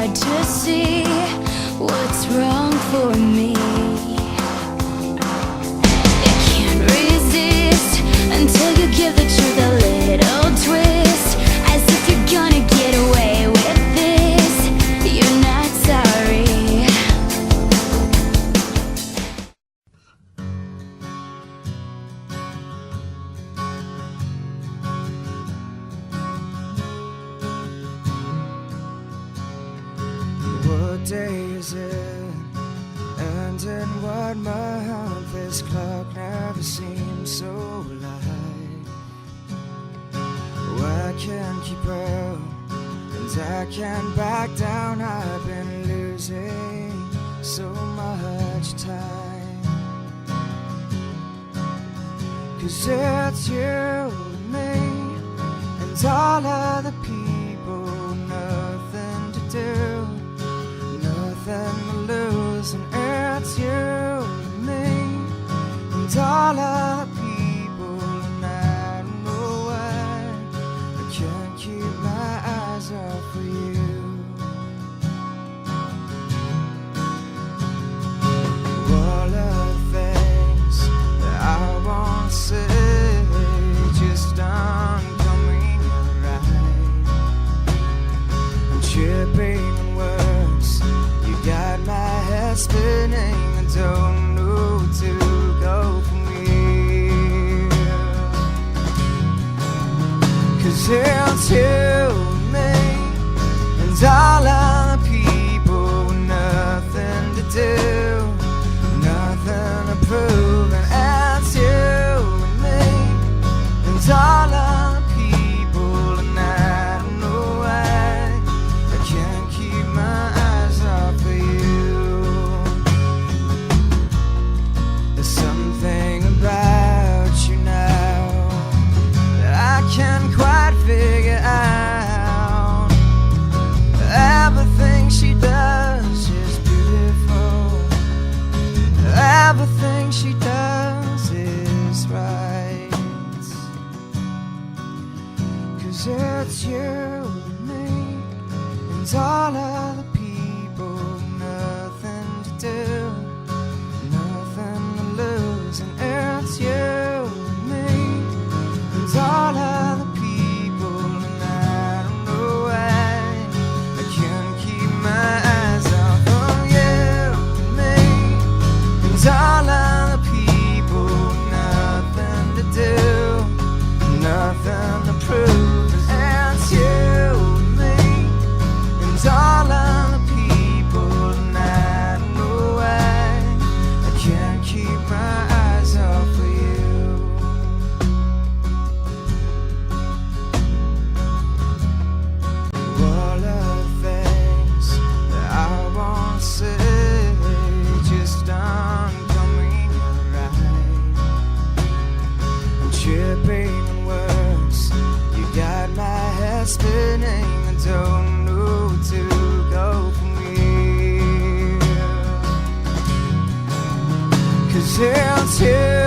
hard to see what's wrong for me. You can't resist until you give the truth a little twist, as if you're gonna get away with this. You're not sorry. What day is it? And in what month? This clock never seems so light. Oh, I can't keep up, and I can't back down. I've been losing so much time. 'Cause it's you and me and all other people, nothing to do, nothing to lose. And it's you and me and all other people, and I don't know why I can't keep my eyes off of you. All of the things that I want to say just aren't coming out right. I'm tripping on words, you got my head spinning. I don't know where to go from here. 'Cause it's you and me and all other people, nothing to do, nothing to prove. And it's you and me and all other people, and I don't know why I can't keep my eyes off of you. There's something about you now that I can't quite figure out. Everything she does is beautiful, everything she does is right. 'Cause it's you and me and all other people, nothing to do, nothing to lose. And it's you and me and all other people, and I don't know why I can't keep my eyes off of you and me and all other people, nothing to do, nothing to prove. And it's you and me and all other people, and I don't know why I can't keep my eyes off of you. All of the things that I want to say just aren't coming out right. I'm tripping on words, you got my head spinning. I don't know where to go from here. 'Cause it's you